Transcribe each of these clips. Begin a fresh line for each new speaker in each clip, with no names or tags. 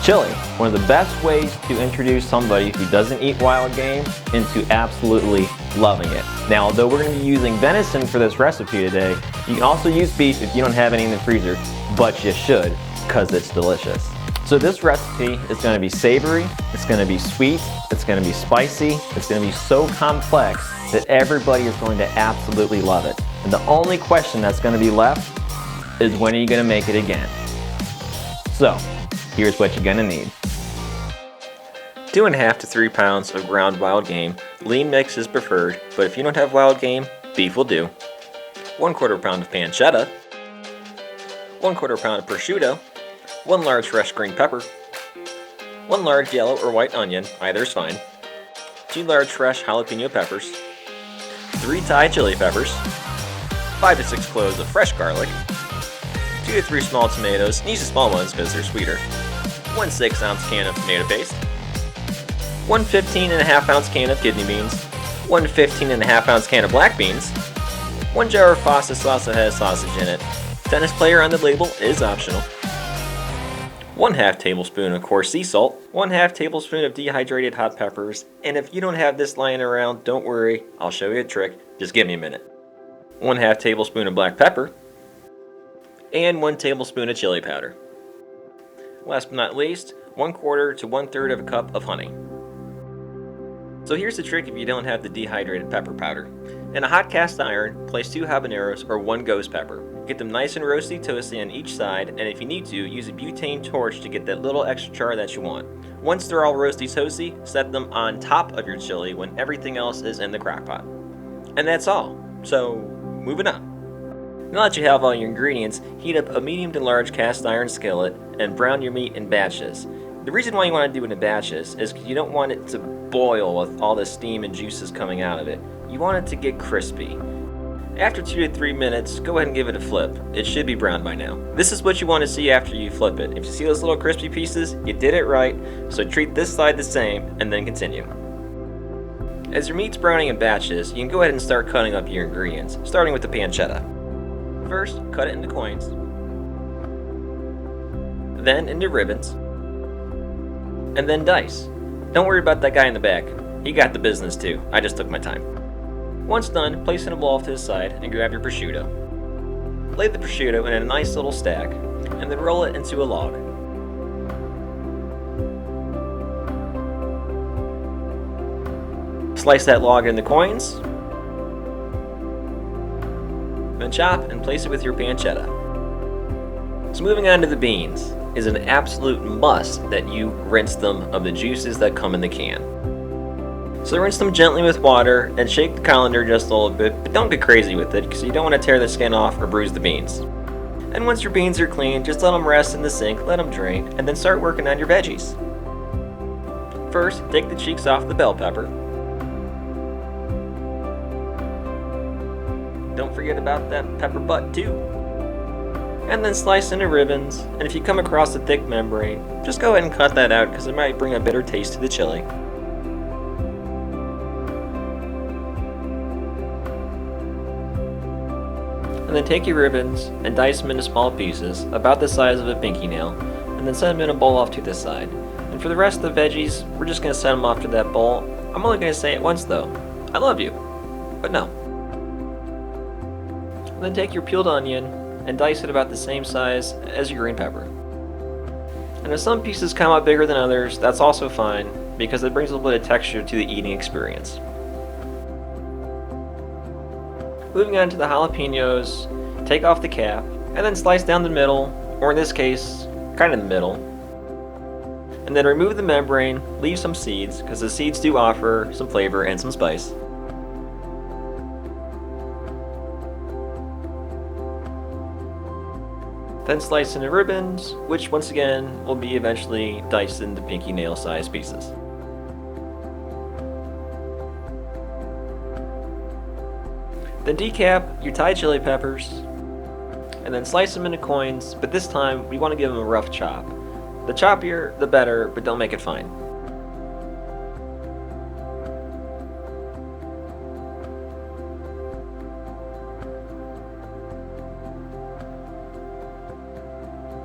Chili, one of the best ways to introduce somebody who doesn't eat wild game into absolutely loving it. Now, although we're going to be using venison for this recipe today, you can also use beef if you don't have any in the freezer, but you should, because it's delicious. So this recipe is going to be savory, it's going to be sweet, it's going to be spicy, it's going to be so complex that everybody is going to absolutely love it. And the only question that's going to be left is, when are you going to make it again? So, here's what you're going to need. 2.5 to 3 pounds of ground wild game. Lean mix is preferred, but if you don't have wild game, beef will do. 1/4 pound of pancetta. 1/4 pound of prosciutto. 1 large fresh green pepper. 1 large yellow or white onion, either is fine. 2 large fresh jalapeno peppers. 3 Thai chili peppers. 5 to 6 cloves of fresh garlic. 2 to 3 small tomatoes, use the small ones because they're sweeter. 1 6-ounce can of tomato paste. 1 15.5-ounce can of kidney beans. 1 15.5-ounce can of black beans. 1 jar of pasta sauce that has sausage in it. Tennis player on the label is optional. 1/2 tablespoon of coarse sea salt. 1/2 tablespoon of dehydrated hot peppers. And if you don't have this lying around, don't worry, I'll show you a trick. Just give me a minute. 1/2 tablespoon of black pepper. And 1 tablespoon of chili powder. Last but not least, 1/4 to 1/3 of a cup of honey. So here's the trick if you don't have the dehydrated pepper powder. In a hot cast iron, place 2 habaneros or 1 ghost pepper. Get them nice and roasty toasty on each side, and if you need to, use a butane torch to get that little extra char that you want. Once they're all roasty toasty, set them on top of your chili when everything else is in the crock pot. And that's all. So, moving on. Now that you have all your ingredients, heat up a medium to large cast iron skillet and brown your meat in batches. The reason why you want to do it in batches is because you don't want it to boil with all the steam and juices coming out of it. You want it to get crispy. After 2 to 3 minutes, go ahead and give it a flip. It should be brown by now. This is what you want to see after you flip it. If you see those little crispy pieces, you did it right, so treat this side the same and then continue. As your meat's browning in batches, you can go ahead and start cutting up your ingredients, starting with the pancetta. First, cut it into coins, then into ribbons, and then dice. Don't worry about that guy in the back. He got the business too. I just took my time. Once done, place it in a bowl off to the side and grab your prosciutto. Lay the prosciutto in a nice little stack and then roll it into a log. Slice that log into coins. Then chop and place it with your pancetta. So moving on to the beans, is an absolute must that you rinse them of the juices that come in the can. So rinse them gently with water and shake the colander just a little bit, but don't get crazy with it because you don't want to tear the skin off or bruise the beans. And once your beans are clean, just let them rest in the sink, let them drain, and then start working on your veggies. First, take the cheeks off the bell pepper. Don't forget about that pepper butt too. And then slice into ribbons, and if you come across a thick membrane, just go ahead and cut that out because it might bring a bitter taste to the chili. And then take your ribbons and dice them into small pieces, about the size of a pinky nail, and then set them in a bowl off to the side. And for the rest of the veggies, we're just going to set them off to that bowl. I'm only going to say it once though. I love you, but no. And then take your peeled onion and dice it about the same size as your green pepper. And if some pieces come out bigger than others, that's also fine, because it brings a little bit of texture to the eating experience. Moving on to the jalapenos, take off the cap, and then slice down the middle, or in this case, kind of the middle. And then remove the membrane, leave some seeds, because the seeds do offer some flavor and some spice. Then slice into ribbons, which once again will be eventually diced into pinky nail sized pieces. Then decap your Thai chili peppers, and then slice them into coins, but this time we want to give them a rough chop. The choppier, the better, but don't make it fine.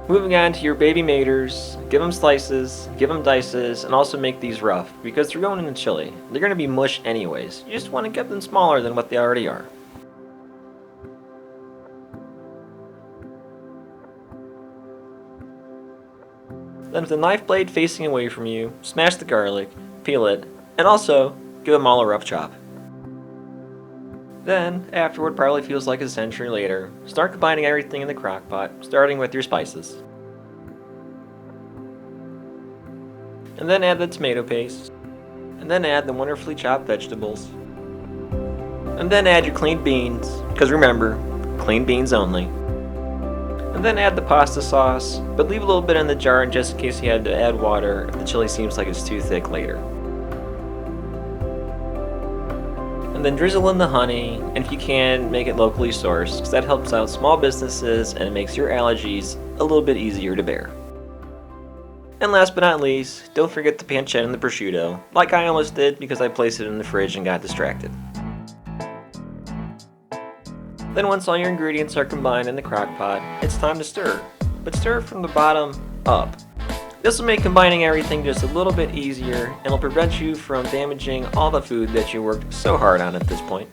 Moving on to your baby maters, give them slices, give them dices, and also make these rough, because they're going in the chili. They're going to be mush anyways. You just want to get them smaller than what they already are. Then with the knife blade facing away from you, smash the garlic, peel it, and also give them all a rough chop. Then, after what probably feels like a century later, start combining everything in the crock pot, starting with your spices. And then add the tomato paste. And then add the wonderfully chopped vegetables. And then add your cleaned beans, because remember, clean beans only. And then add the pasta sauce, but leave a little bit in the jar just in case you had to add water if the chili seems like it's too thick later. And then drizzle in the honey, and if you can, make it locally sourced, because that helps out small businesses and it makes your allergies a little bit easier to bear. And last but not least, don't forget the pancetta and the prosciutto, like I almost did because I placed it in the fridge and got distracted. Then once all your ingredients are combined in the crock pot, it's time to stir, but stir from the bottom up. This will make combining everything just a little bit easier and will prevent you from damaging all the food that you worked so hard on at this point.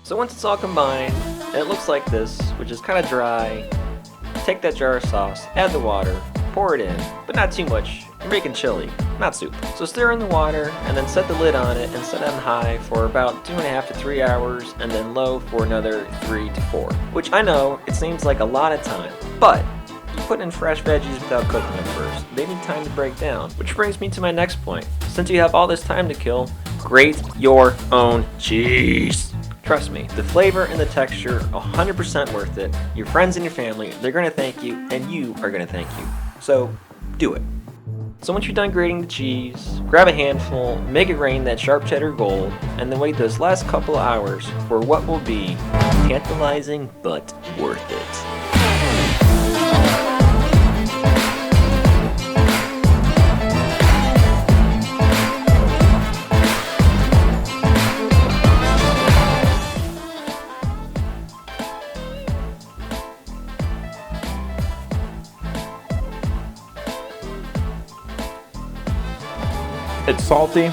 So once it's all combined, and it looks like this, which is kind of dry, take that jar of sauce, add the water, pour it in, but not too much. You're making chili, not soup. So stir in the water and then set the lid on it and set it on high for about 2.5 to 3 hours and then low for another 3 to 4. Which I know, it seems like a lot of time, but you put in fresh veggies without cooking them first. They need time to break down. Which brings me to my next point. Since you have all this time to kill, grate your own cheese. Trust me, the flavor and the texture, 100% worth it. Your friends and your family, they're gonna thank you, and you are gonna thank you. So, do it. So once you're done grating the cheese, grab a handful, make it rain that sharp cheddar gold, and then wait those last couple of hours for what will be tantalizing but worth it. It's salty,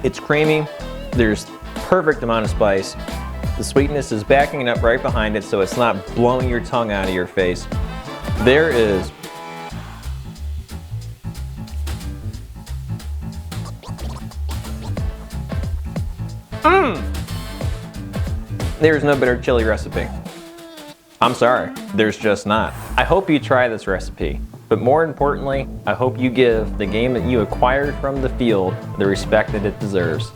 it's creamy, there's perfect amount of spice. The sweetness is backing it up right behind it so it's not blowing your tongue out of your face. There is There's no better chili recipe. I'm sorry, there's just not. I hope you try this recipe. But more importantly, I hope you give the game that you acquired from the field the respect that it deserves.